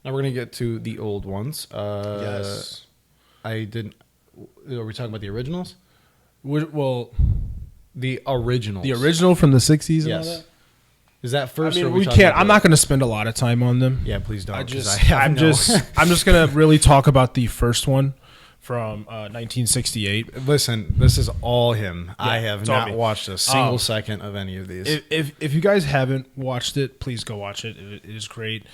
Now we're gonna get to the old ones. Yes. I didn't. Are we talking about the originals? Well, The originals. the original from the 60s and all Yes. that? Is that first? I mean, or are we talking can't. about I'm not going to spend a lot of time on them. Yeah, please don't. I'm have no- just going to really talk about the first one from 1968. Listen, this is all him. I have it's all not me. watched a single second of any of these. If you guys haven't watched it, please go watch it. It is great.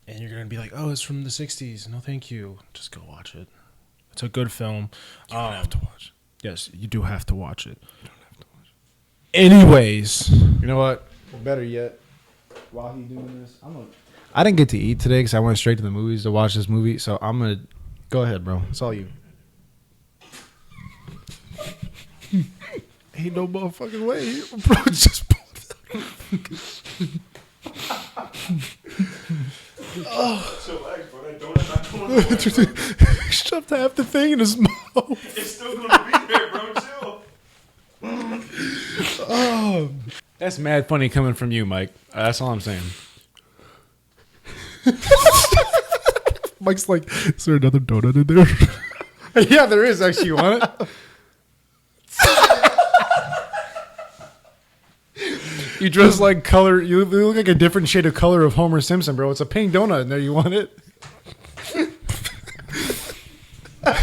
And you're going to be like, oh, it's from the 60s. No, thank you. Just go watch it. It's a good film. You don't have to watch. Yes, you do have to watch it. You don't have to watch it. Anyways. You know what? Better yet, while he's doing this, I didn't get to eat today because I went straight to the movies to watch this movie. So I'm gonna go ahead, bro. It's all you. Ain't no motherfucking way. Bro, just shoved half the thing in his mouth. It's still gonna be there, bro. Chill. That's mad funny coming from you, Mike. That's all I'm saying. Mike's like, is there another donut in there? Yeah, there is actually. You want it? You dress like color. You look like a different shade of color of Homer Simpson, bro. It's a pink donut in there. You want it? I'm gonna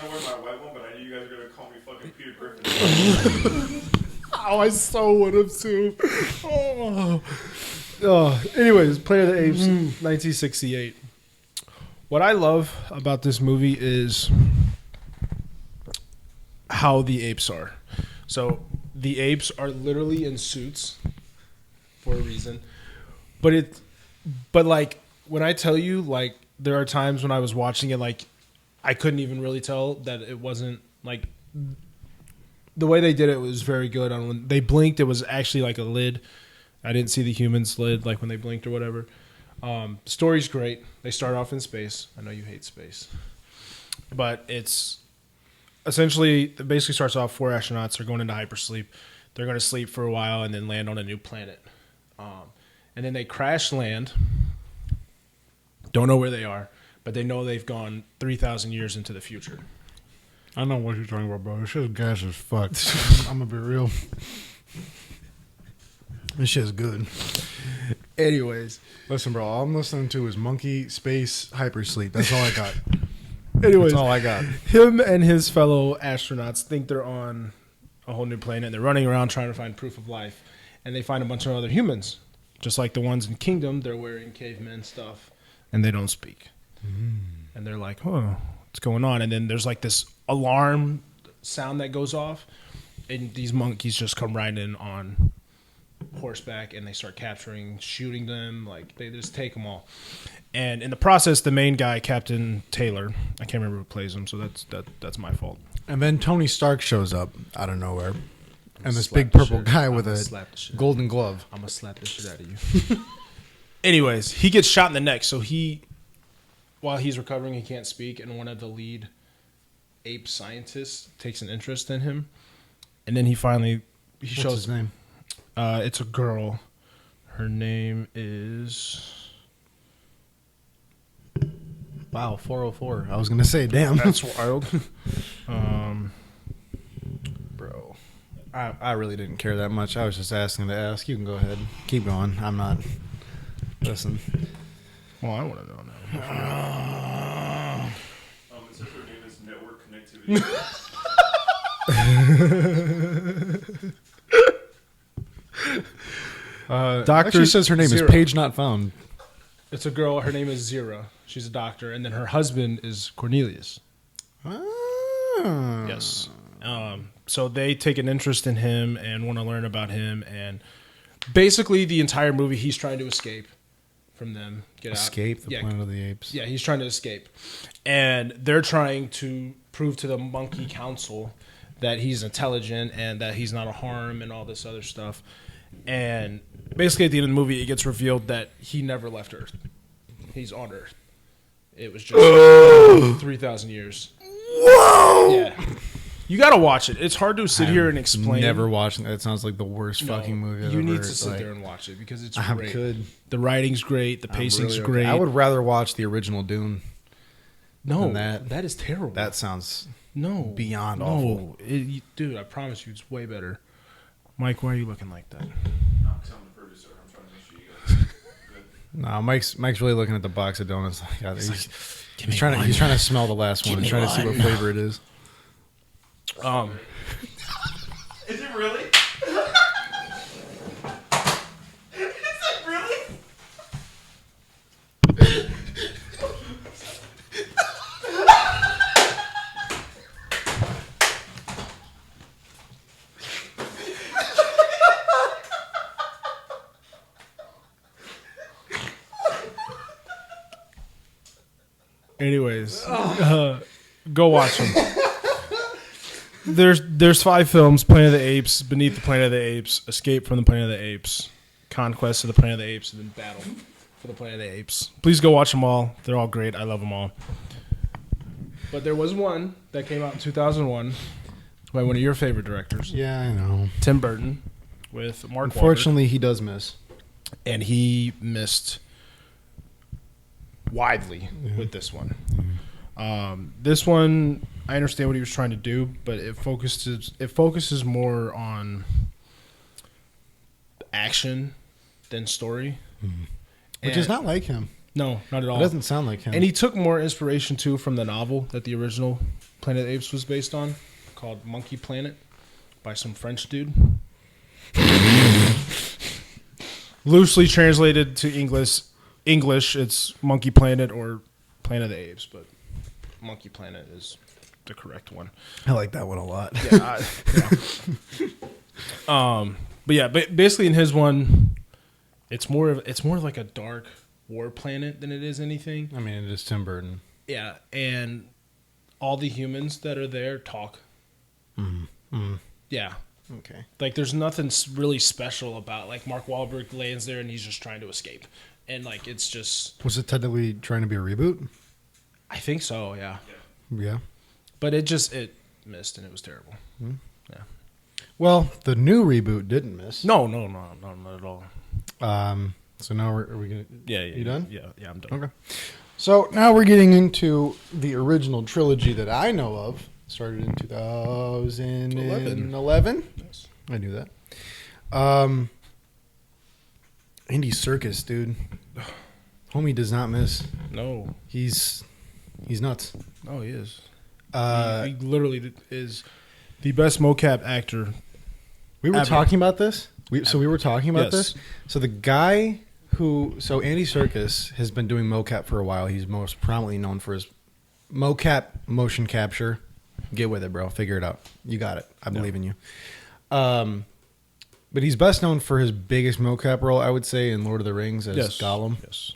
wear my white one, but I knew you guys were gonna call me fucking Peter Griffin. Oh, I so would have too. Anyways, Planet of the Apes, 1968. What I love about this movie is how the apes are. So the apes are literally in suits for a reason, but like when I tell you, like there are times when I was watching it, like I couldn't even really tell that it wasn't like. The way they did it was very good. On when they blinked, it was actually like a lid. I didn't see the human's lid, like when they blinked or whatever. Story's great. They start off in space. I know you hate space, but it's essentially it basically starts off 4 astronauts. They're going into hypersleep. They're going to sleep for a while and then land on a new planet. And then they crash land. Don't know where they are, but they know they've gone 3,000 years into the future. I know what you're talking about, bro. This shit's gas as fuck. I'm gonna be real. This shit's good. Anyways. Listen, bro. All I'm listening to is monkey, space, hypersleep. That's all I got. Anyways, That's all I got. him and his fellow astronauts think they're on a whole new planet, and they're running around trying to find proof of life. And they find a bunch of other humans, just like the ones in Kingdom. They're wearing caveman stuff, and they don't speak. And they're like, oh, what's going on? And then there's like this alarm sound that goes off, and these monkeys just come right in on horseback, and they start capturing, shooting them. Like, they just take them all. And in the process, the main guy, Captain Taylor, I can't remember who plays him, so that's my fault. And then Tony Stark shows up out of nowhere, and this slap big the purple shit. guy I'ma with a slap the shit. golden glove. I'm going to slap the shit out of you. Anyways, he gets shot in the neck, so while he's recovering, he can't speak, and one of the lead ape scientists takes an interest in him. And then he What's shows his name? It's a girl. Her name is... Wow, 404. I was gonna say, damn. That's wild. Bro. I really didn't care that much. I was just asking to ask. You can go ahead. Keep going. I'm not. Listen. Well, I want to know now. It says her name is Network Connectivity. Actually says her name Zero. is Paige Not Found. It's a girl. Her name is Zira. She's a doctor. And then her husband is Cornelius. Ah. Yes. So they take an interest in him and want to learn about him. And basically the entire movie, he's trying to escape from them. Get Escape out. the Planet of the Apes. Yeah, he's trying to escape. And they're trying to prove to the Monkey Council that he's intelligent and that he's not a harm and all this other stuff. And basically at the end of the movie, it gets revealed that he never left Earth. He's on Earth. It was just 3,000 years. Whoa! Yeah. You gotta watch it. It's hard to sit here and explain. Never watching that. It sounds like the worst fucking movie I've You ever need heard. to sit there and watch it because it's I great. could. The writing's great. The pacing's really great. I would rather watch the original Dune. No, than that is terrible. That sounds beyond awful. Dude, I promise you, it's way better. Mike, why are you looking like that? No, 'cause I'm the producer. I'm trying to make sure you guys are good. No, Mike's really looking at the box of donuts. Like, he's trying to smell the last one and trying to see what flavor it is. Is it really? Is it really? Anyways, go watch them. There's 5 films: Planet of the Apes, Beneath the Planet of the Apes, Escape from the Planet of the Apes, Conquest of the Planet of the Apes, and then Battle for the Planet of the Apes. Please go watch them all. They're all great. I love them all. But there was one that came out in 2001 by one of your favorite directors, Yeah, I know. Tim Burton, with Mark Wahlberg. Unfortunately, he does miss. And he missed widely with this one. This one, I understand what he was trying to do, but it focuses more on action than story, Which is not like him. No, not at all. It doesn't sound like him. And he took more inspiration too from the novel that the original Planet of the Apes was based on, called Monkey Planet, by some French dude. Loosely translated to English, it's Monkey Planet or Planet of the Apes, but Monkey Planet is the correct one. I like that one a lot. But yeah, basically in his one, it's more of like a dark war planet than it is anything. I mean, it is Tim Burton. Yeah, and all the humans that are there talk. Yeah. Okay. Like, there's nothing really special about, like, Mark Wahlberg lands there and he's just trying to escape. And, like, it's just... Was it technically trying to be a reboot? I think so, yeah. Yeah. But it missed and it was terrible. Yeah. Well, the new reboot didn't miss. No, not at all. So now are we going to... Yeah. You done? Yeah, I'm done. Okay. So now we're getting into the original trilogy that I know of. Started in 2011. Yes. I knew that. Andy Serkis, dude. Homie does not miss. No. He's nuts. Oh, he is. He literally is the best mocap actor. We were ever. talking about this. We were talking about Yes. this. So the guy Andy Serkis has been doing mocap for a while. He's most prominently known for his mocap motion capture. Get with it, bro. Figure it out. You got it. I believe in you. But he's best known for his biggest mocap role, I would say, in Lord of the Rings as Gollum. Yes.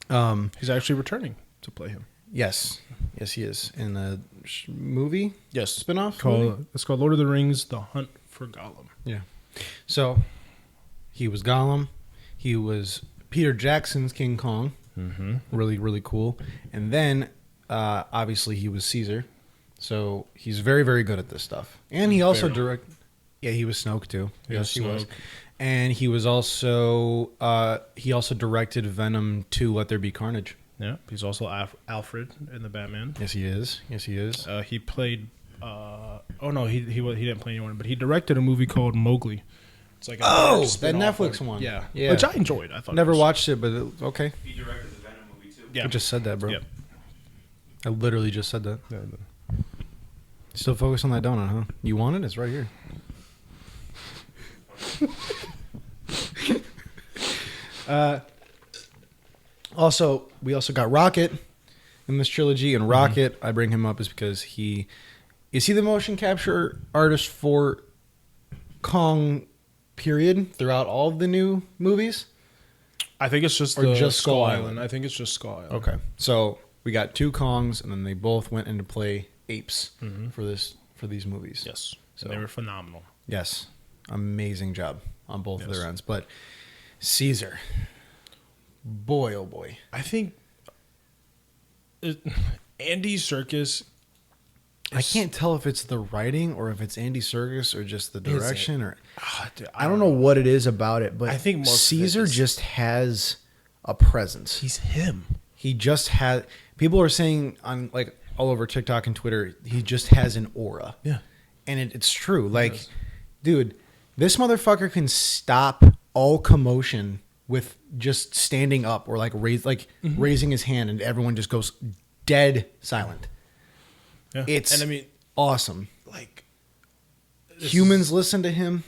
Um, He's actually returning to play him. yes, he is in the movie. Yes. Spinoff. movie? It's called Lord of the Rings: The Hunt for Gollum. Yeah. So he was Gollum. He was Peter Jackson's King Kong. Mm-hmm. Really, really cool. And then, obviously, he was Caesar. So he's very, very good at this stuff. And he also Yeah, he was Snoke too. Yes, he was. And he was also he also directed Venom 2: Let There Be Carnage. Yeah, he's also Alfred in the Batman. Yes, he is. He played. He didn't play anyone, but he directed a movie called Mowgli. It's like that spin-off Netflix of, one. Yeah, Yeah. which I enjoyed. I thought Never watched it, but okay. He directed the Venom movie too. Yeah, I just said that, bro. Yep. I literally just said that. Yeah. Still focus on that donut, huh? You want it? It's right here. Also, we also got Rocket in this trilogy, and Rocket, I bring him up is because is he the motion capture artist for Kong, period, throughout all of the new movies? I think it's just Skull Island. I think it's just Skull Island. Okay, so we got 2 Kongs, and then they both went into play Apes for these movies. Yes, So they were phenomenal. Yes, amazing job on both of their ends. But Caesar, boy, oh boy, I think Andy Serkis I can't tell if it's the writing or if it's Andy Serkis or just the direction or Dude, I don't know what it is about it, but I think most of it Caesar is- just has a presence. He's him. He just had. People are saying on like all over TikTok and Twitter, he just has an aura. Yeah. And it's true. Like, does. dude, this motherfucker can stop all commotion with just standing up or like raising his hand, and everyone just goes dead silent. Yeah. It's and I mean, awesome. like Humans listen to him.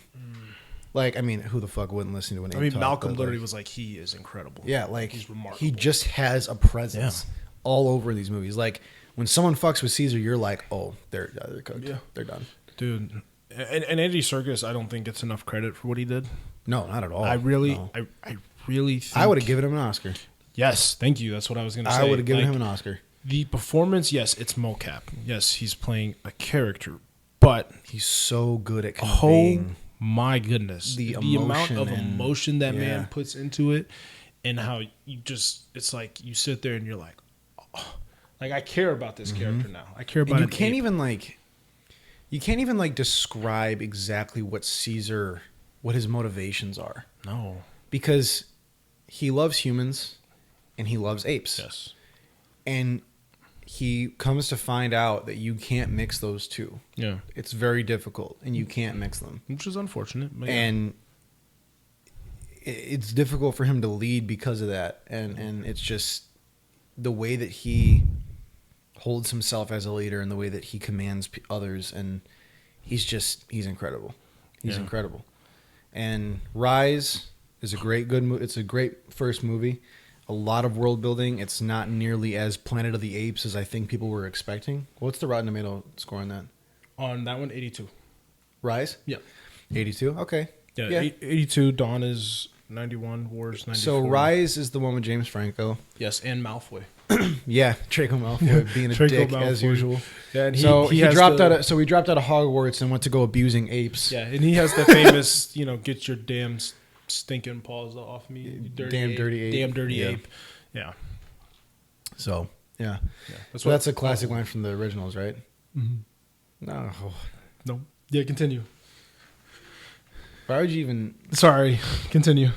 Like, I mean, who the fuck wouldn't listen to an ape I mean, talk, Malcolm but, literally like, was like, he is incredible. yeah, like he's remarkable. he just has a presence all over these movies. Like when someone fucks with Caesar, you're like, oh, they're cooked. Yeah. They're done. Dude. And Andy Serkis, I don't think gets enough credit for what he did. No, not at all. I really think I would have given him an Oscar. Yes, thank you. That's what I was going to say. I would have given Like, him an Oscar. The performance, yes, it's mocap. Yes, he's playing a character, but He's so good at oh conveying. my goodness, The amount emotion of and- emotion that yeah. man puts into it, and how you just—it's like you sit there and you're like, oh, like I care about this character now. I care about. And you an can't ape. even like, you can't even like describe exactly what Caesar, what his motivations are, No. because he loves humans, and he loves apes. Yes. And he comes to find out that you can't mix those two. Yeah. It's very difficult, and you can't mix them. Which is unfortunate. But yeah. And it's difficult for him to lead because of that. And it's just the way that he holds himself as a leader and the way that he commands others. And he's incredible. He's Yeah. incredible. And Rise is a great, it's a great first movie. A lot of world building. It's not nearly as Planet of the Apes as I think people were expecting. What's the Rotten Tomato score on that? on that one, 82. Rise? Yeah. 82? Okay. Yeah. Yeah. 82. Dawn is 91. Wars 94. So Rise is the one with James Franco. Yes, and Malfoy. Yeah, Draco Malfoy being a Draco dick as Malfoy. usual. Yeah, and So he has dropped the- out. So he dropped out of Hogwarts and went to go abusing apes. Yeah, and he has the famous, get your damn stinking paws off me, you Damn dirty ape. damn dirty Yeah. ape. Yeah, So yeah, that's so that's a classic line from the originals, right? Mhm. No. No, yeah, continue. Why would you even? Sorry, continue.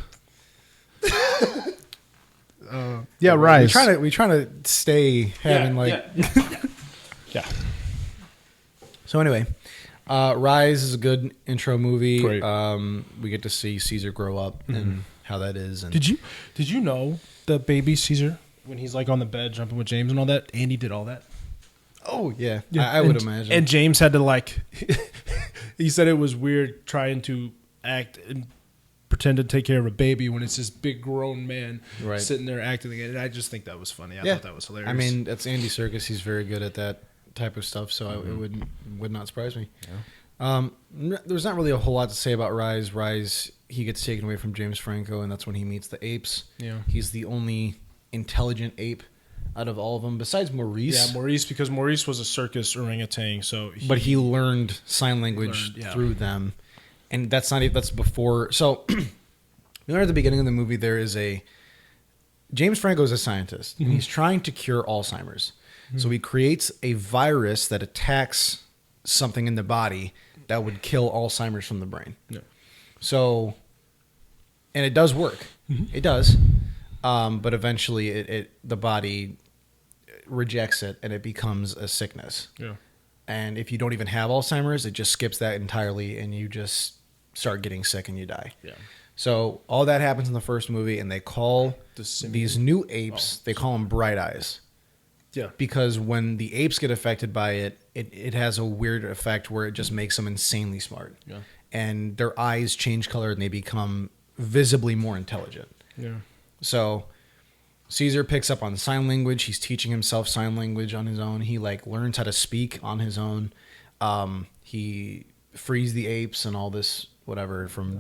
Yeah, Rise. We trying to stay having yeah. So anyway, Rise is a good intro movie. Great. We get to see Caesar grow up and how that is. And Did you know the baby Caesar when he's like on the bed jumping with James and all that? Andy did all that. oh yeah, Yeah, I would and- imagine. And James had to like, he said it was weird trying to act and pretend to take care of a baby when it's this big grown man Right. sitting there acting again. And I just think that was funny. I Yeah. thought that was hilarious. I mean, that's Andy Serkis. He's very good at that type of stuff, so it would not surprise me. There's not really a whole lot to say about Rise. Rise, he gets taken away from James Franco, and that's when he meets the apes. Yeah. He's the only intelligent ape out of all of them, besides Maurice. yeah, Maurice, because Maurice was a circus orangutan, so But he learned sign language through them, and that's not that's before. So, you know, at the beginning of the movie, there is James Franco is a scientist, and he's trying to cure Alzheimer's. So he creates a virus that attacks something in the body that would kill Alzheimer's from the brain. Yeah. So, and it does work. It does, but eventually, the body rejects it, and it becomes a sickness. Yeah. And if you don't even have Alzheimer's, it just skips that entirely, and you just start getting sick and you die. Yeah. So all that happens in the first movie, and they call The simian? these new apes. They call them bright eyes. Yeah. Because when the apes get affected by it, it has a weird effect where it just makes them insanely smart. Yeah. And their eyes change color and they become visibly more intelligent. Yeah. So Caesar picks up on sign language. He's teaching himself sign language on his own. He learns how to speak on his own. He frees the apes and all this whatever from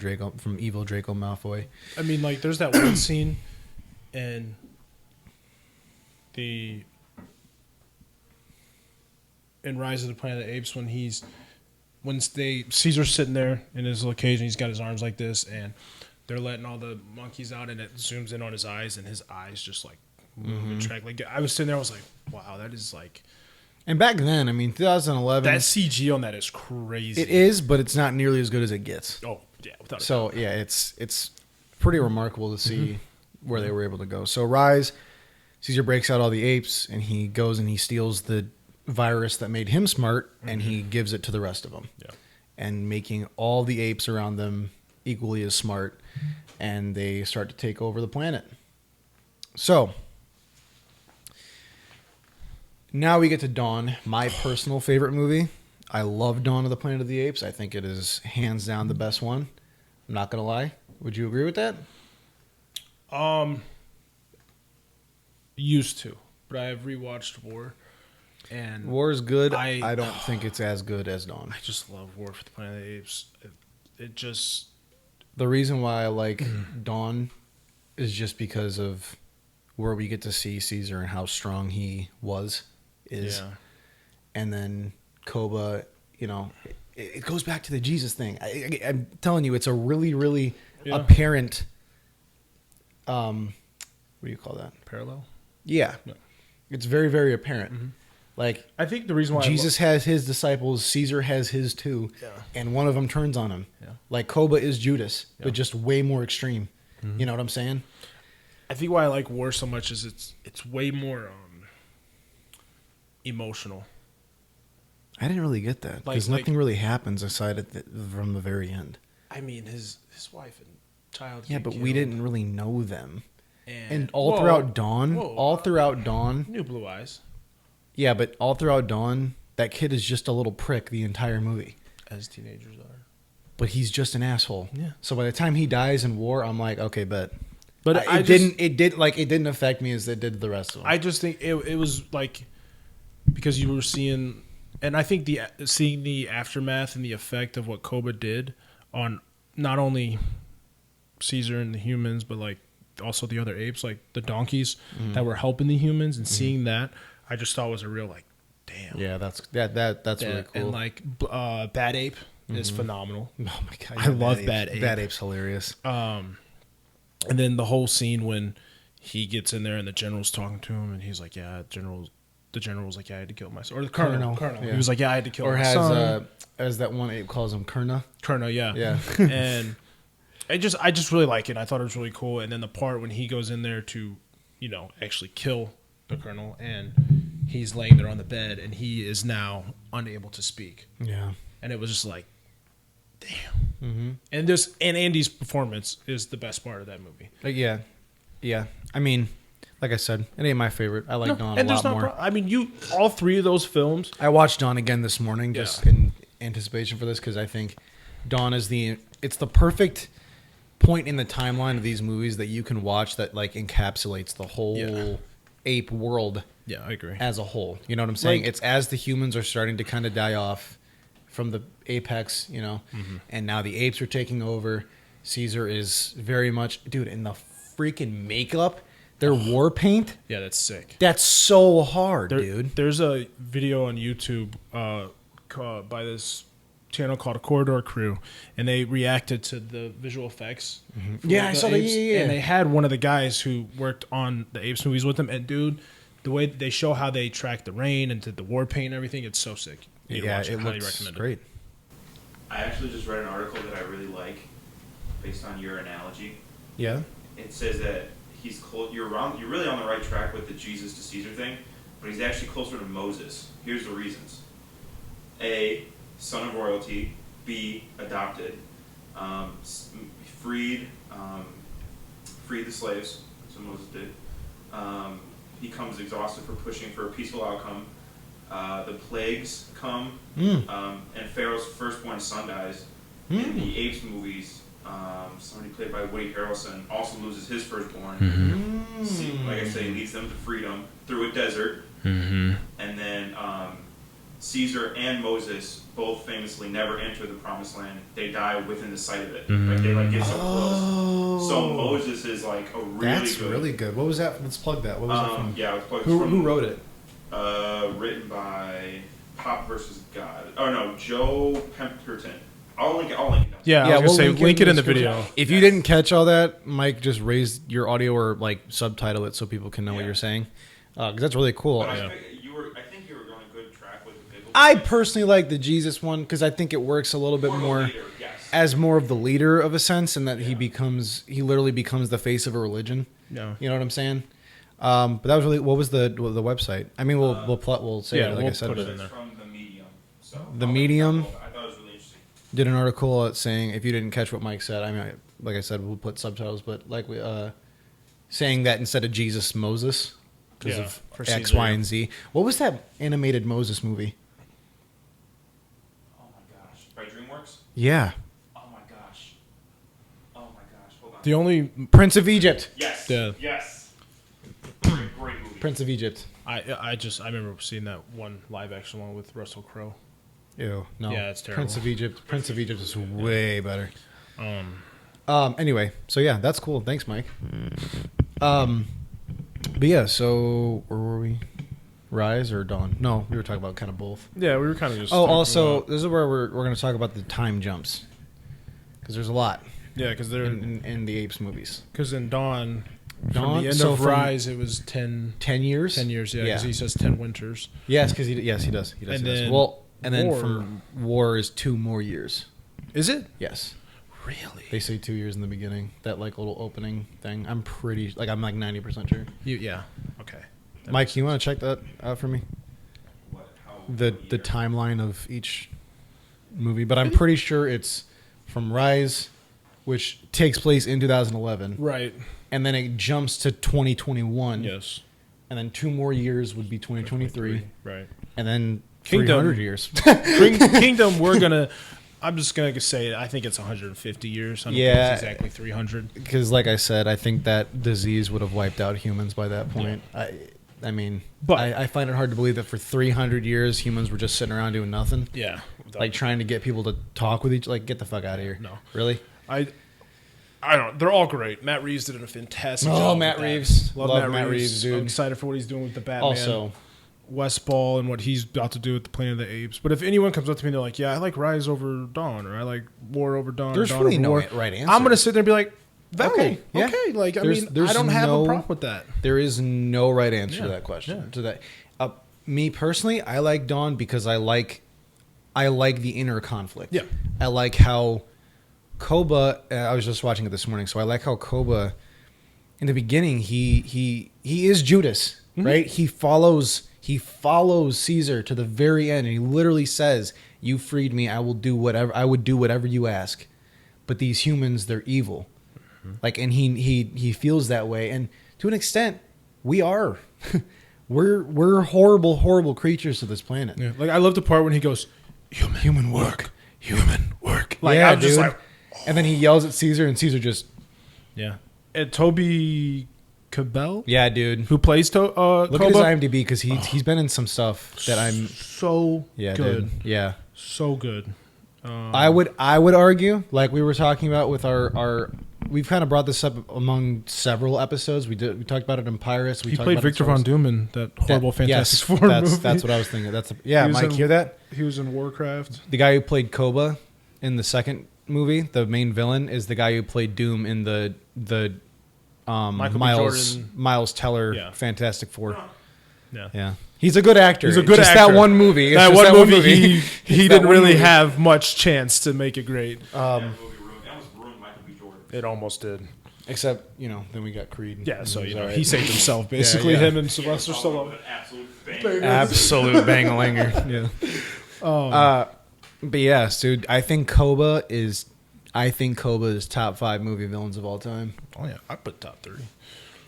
evil Draco Malfoy. I mean, like, there's that one scene in Rise of the Planet of the Apes when Caesar's sitting there in his little cage and he's got his arms like this and they're letting all the monkeys out and it zooms in on his eyes and his eyes just like move and track. Like, I was sitting there, I was like, wow, that is like And back then, I mean, 2011. That CG on that is crazy. It is, but it's not nearly as good as it gets. Oh yeah, without a So yeah, it's pretty remarkable to see where they were able to go. So Rise, Caesar breaks out all the apes, and he goes and he steals the virus that made him smart, and he gives it to the rest of them. Yeah. And making all the apes around them equally as smart, and they start to take over the planet. So now we get to Dawn, my personal favorite movie. I love Dawn of the Planet of the Apes. I think it is hands down the best one. I'm not gonna lie. Would you agree with that? Used to, but I have rewatched War, and War is good. I- I don't think it's as good as Dawn. I just love War for the Planet of the Apes. It just The reason why I like Dawn is just because of where we get to see Caesar and how strong he is. yeah. And then Koba, it goes back to the Jesus thing. I'm telling you, it's a really, really apparent. What do you call that? Parallel. Yeah, Yeah. it's very, very apparent. Like I think the reason why Jesus has his disciples, Caesar has his too, and one of them turns on him. Yeah. Like Koba is Judas, Yeah. but just way more extreme. You know what I'm saying? I think why I like War so much is it's way more emotional. I didn't really get that because nothing really happens aside from the very end. I mean, his wife and child. Yeah, get but we killed, didn't really know them. And Whoa, throughout Dawn, whoa, all throughout Dawn, New Blue Eyes, yeah, but all throughout Dawn, that kid is just a little prick the entire movie. as teenagers are. But he's just an asshole. Yeah. So by the time he dies in War, I'm like, okay, bet. But it didn't affect me as it did the rest of them. I just think it was like because you were seeing, and I think seeing the aftermath and the effect of what Koba did on not only Caesar and the humans, but like also the other apes, like the donkeys that were helping the humans, and seeing that, I just thought was a real like, damn. Yeah, that's really cool. And like Bad Ape is phenomenal. Oh my god, I love Bad Ape. Bad Ape's hilarious. And then the whole scene when he gets in there and the general's talking to him, and he's like, "Yeah, the general was like, yeah, I had to kill my son." Or the colonel. Yeah. He was like, "Yeah, I had to kill Or my has son." as that one ape calls him Kurna. Colonel, yeah. Yeah. And I just really like it. I thought it was really cool. And then the part when he goes in there to, actually kill the colonel, and he's laying there on the bed, and he is now unable to speak. Yeah. And it was just like, damn. Mm-hmm. And Andy's performance is the best part of that movie. Yeah. I mean, like I said, it ain't my favorite. I like Dawn a and lot more. I mean, all three of those films. I watched Dawn again this morning just in anticipation for this because I think Dawn is it's the perfect point in the timeline of these movies that you can watch that like encapsulates the whole ape world. Yeah, I agree. As a whole, you know what I'm saying? Like- It's as the humans are starting to kind of die off from the apex, and now the apes are taking over. Caesar is very much, dude, in the freaking makeup, their war paint. Yeah, that's sick. That's so hard, dude. There's a video on YouTube by this channel called A Corridor Crew, and they reacted to the visual effects. For Yeah, I saw that. Apes, Yeah. And they had one of the guys who worked on the Apes movies with them, and dude, the way they show how they track the rain and did the war paint and everything, it's so sick. You need to watch it Highly looks recommend it. great. I actually just read an article that I really like, based on your analogy. Yeah. It says that he's you're really on the right track with the Jesus to Caesar thing, but he's actually closer to Moses. Here's the reasons: A, son of royalty; B, adopted; freed the slaves. That's what Moses did. He comes exhausted for pushing for a peaceful outcome. The plagues come, and Pharaoh's firstborn son dies. In the Apes movies, somebody played by Woody Harrelson also loses his firstborn. Like I say, leads them to freedom through a desert. And then Caesar and Moses both famously never enter the promised land. They die within the sight of it. Like they get so close. So Moses is like a really good. What was that? Let's plug that. What was that from? Yeah, it was Who wrote it? Written by Pop versus God. Oh no, Joe Pemberton. I'll link it. Yeah, I was gonna say link it in the video. If you didn't catch all that, Mike, just raise your audio or like subtitle it so people can know what you're saying. Because that's really cool. But I think you were on a good track. I personally like the Jesus one because I think it works a little bit more Leader, yes. as more of the leader of a sense, and that he literally becomes the face of a religion. Yeah. You know what I'm saying? But that was really, what was the website? I mean, we'll say it, like we'll I said. put it But in there. It's from the Medium. So The Medium? I thought it was really interesting. did an article saying, if you didn't catch what Mike said, I mean, like I said, we'll put subtitles, but like saying that instead of Jesus, Moses, because of for X, Caesar, Y, yeah. and Z. What was that animated Moses movie? Oh my gosh. By DreamWorks? Yeah, Oh my gosh. Oh my gosh. Hold on. The only Prince of Egypt. Yes. Yeah. Yes. Great movie. Prince of Egypt. I remember seeing that one live action one with Russell Crowe. Ew, no. Yeah, it's terrible. Prince of Egypt. Prince of Egypt is way better. Anyway, so yeah, that's cool. Thanks, Mike. But yeah, so where were we? Rise or Dawn? No, we were talking about kind of both. Yeah, we were kind of just. Oh, talking also, about- this is where we're going to talk about the time jumps, because there's a lot yeah, because they're in the Apes movies. because in Dawn, Dawn? from the end So of from- Rise, it was 10 10 years. 10 years. Yeah, because he says 10 winters. Yes, because he does. He does. And He does. then Well, and then War. from War is 2 more years. Is it Yes, really? they say 2 years in the beginning. That like little opening thing. I'm like 90% sure. Yeah. Okay. Mike, you want to check that out for me? What? How? The timeline of each movie, but I'm pretty sure it's from Rise, which takes place in 2011, Right. and then it jumps to 2021. Yes. And then 2 more years would be 2023, Right. and then Kingdom. 300 years. Kingdom, we're gonna. I'm just gonna say I think it's 150 years. I don't think Yeah. it's exactly 300. Because, like I said, I think that disease would have wiped out humans by that point. I mean, But- I find it hard to believe that for 300 years humans were just sitting around doing nothing, Yeah. like trying to get people to talk with each. Like, get the fuck out of here. No. Really? I don't. They're all great. Matt Reeves did a fantastic Oh, job. with Matt that. Reeves. Love, Love Matt Reeves, dude. I'm excited for what he's doing with the Batman. Also, Wes Ball and what he's about to do with the Planet of the Apes. But if anyone comes up to me and they're like, "Yeah, I like Rise over Dawn," or "I like War over Dawn," There's or Dawn really over no War, right answer. I'm gonna sit there and be like, "Valid. Okay, yeah. Okay." Like, I There's- mean, there's I don't have no- a problem with that. there is no right answer to Yeah, that question. yeah. To that, me personally, I like Dawn because I like the inner conflict. Yeah. I like how Koba. I was just watching it this morning, so I like how Koba, in the beginning, he is Judas, right? He follows Caesar to the very end, and he literally says, "You freed me. I would do whatever you ask." But these humans, they're evil. Like, and he feels that way, and to an extent, we are. we're horrible creatures to this planet. Yeah. Like, I love the part when he goes, "Human work, human work." Like, yeah, I'm just dude. like, And then he yells at Caesar, and Caesar just, yeah. And Toby Cabell, yeah, dude. who plays Look Koba, at his IMDb because he's been in some stuff that I'm. so Yeah, good, dude. Yeah. so good. I would argue, like we were talking about with our we've kind of brought this up among several episodes. We talked about it in Pirates. We He talked played about it in Victor Star Von Wars. Doom in that horrible Fantastic Four movie. That's what I was thinking. That's He was Mike, in- hear that? He was in Warcraft. The guy who played Koba in the second movie, the main villain, is the guy who played Doom in the Michael B. Jordan. Miles Teller Yeah. Fantastic Four. Yeah. Yeah, he's a good actor. He's a good Just actor. that one movie. It's That just one movie, he It's that didn't one really movie. have much chance to make it great. That movie ruined. That was ruined Michael B. Jordan. It almost did. Except, then we got Creed. Yeah, so It was you know, all he right. saved himself basically. yeah. Him and Sylvester Followed Stallone. with an absolute banger. Absolute bang-a-langer. Yeah. But yeah, dude, I think Koba is top 5 movie villains of all time. Oh yeah, I put top 3.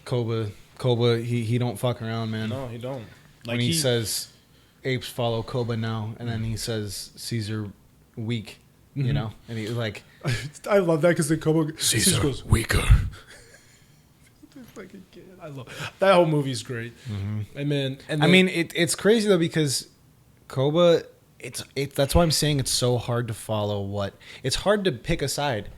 Koba, he don't fuck around, man. No, he don't. When he says apes follow Koba now, and then he says Caesar weak, Mm-hmm. and he like I love that because the Kobo Caesar goes. weaker. I love that whole movie's great. And then, I mean, it's crazy though because Koba, it's that's why I'm saying it's so hard to follow. It's hard to pick a side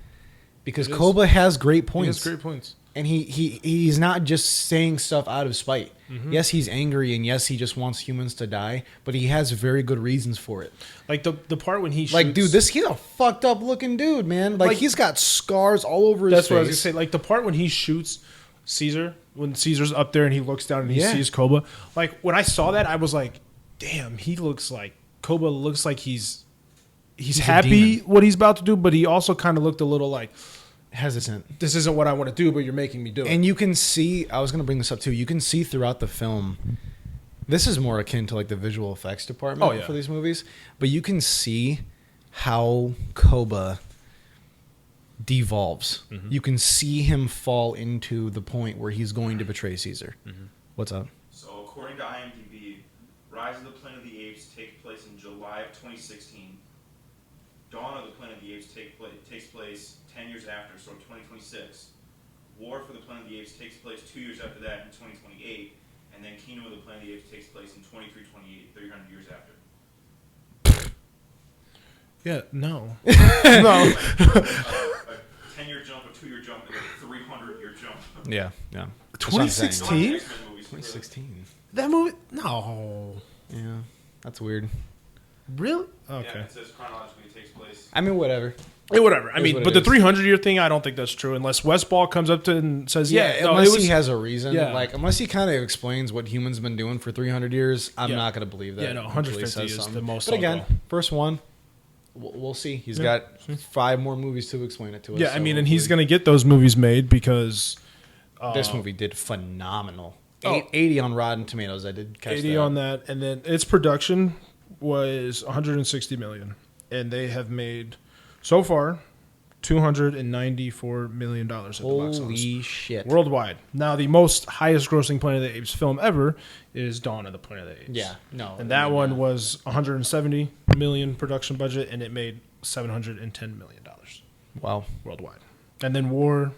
because It is. Koba has great he points. has great points. And he's not just saying stuff out of spite. Mm-hmm. Yes, he's angry, and yes, he just wants humans to die, but he has very good reasons for it. Like the part when he shoots, Like, dude, he's a fucked up looking dude, man. Like, Like- he's got scars all over his That's face. what I was gonna say. Like the part when he shoots Caesar, when Caesar's up there and he looks down and he Yeah. sees Koba. Like when I saw that, I was like, "Damn, he looks like Koba looks like he's He's a happy demon. what he's about to do, but he also kind of looked a little like, hesitant. this isn't what I want to do, but you're making me do it. And you can see, I was going to bring this up too. You can see throughout the film, this is more akin to like the visual effects department for these movies, but you can see how Koba devolves. You can see him fall into the point where he's going to betray Caesar. What's up? So according to IMDb, Rise of the Planet of the Apes takes place in July of 2016. Dawn of the Planet of the Apes takes place 10 years after, so 2026. War for the Planet of the Apes takes place 2 years after that in 2028. And then Kingdom of the Planet of the Apes takes place in 2328, 300 years after. Yeah, no. No. A 10-year jump, a 2-year jump, and a 300-year jump. Yeah. 2016? 2016. That movie? No. Yeah, that's weird. Really? Yeah, Okay. it says chronologically it takes place. I mean, whatever. Yeah, whatever. I Is mean, what but it the is. 300-year thing, I don't think that's true unless Westball comes up to and says, Unless he has a reason. Yeah. Like, unless he kind of explains what humans been doing for 300 years, I'm not going to believe that. Yeah, no, until he 150 says is something. the most But I'll again, go. first one, we'll see. He's got 5 more movies to explain it to us. Yeah, I so mean, and he's hopefully- going to get those movies made because... This movie did phenomenal. Oh. 80 on Rotten Tomatoes. I did catch 80 that. on that, and then its production was 160 million, and they have made so far 294 million dollars at the box office Holy shit. worldwide. Now, the most highest grossing Planet of the Apes film ever is Dawn of the Planet of the Apes. Yeah, no. And that one was 170 million production budget, and it made 710 million dollars Wow. worldwide. And then War.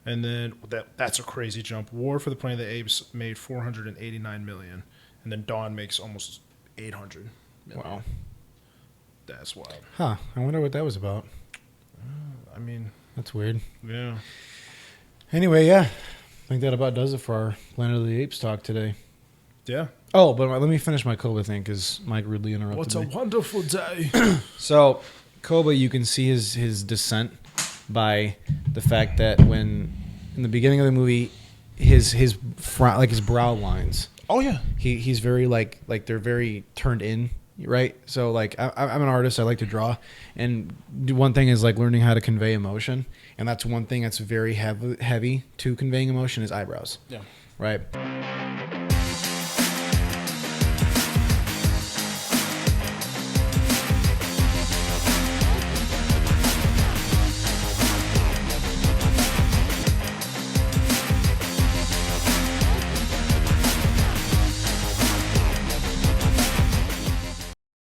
And then that's a crazy jump. War for the Planet of the Apes made 489 million, and then Dawn makes almost 800 million. Wow. That's wild. Huh. I wonder what that was about. I mean, That's weird. yeah. Anyway, yeah. I think that about does it for our Planet of the Apes talk today. Yeah. Oh, but let me finish my Koba thing because Mike rudely interrupted What's me. a wonderful day. So, Koba, you can see his descent by the fact that when in the beginning of the movie, his brow lines. Oh yeah. He's very like they're very turned in, right? So like I'm an artist. I like to draw, and one thing is like learning how to convey emotion, and that's one thing that's very heavy to conveying emotion is eyebrows. Yeah. Right.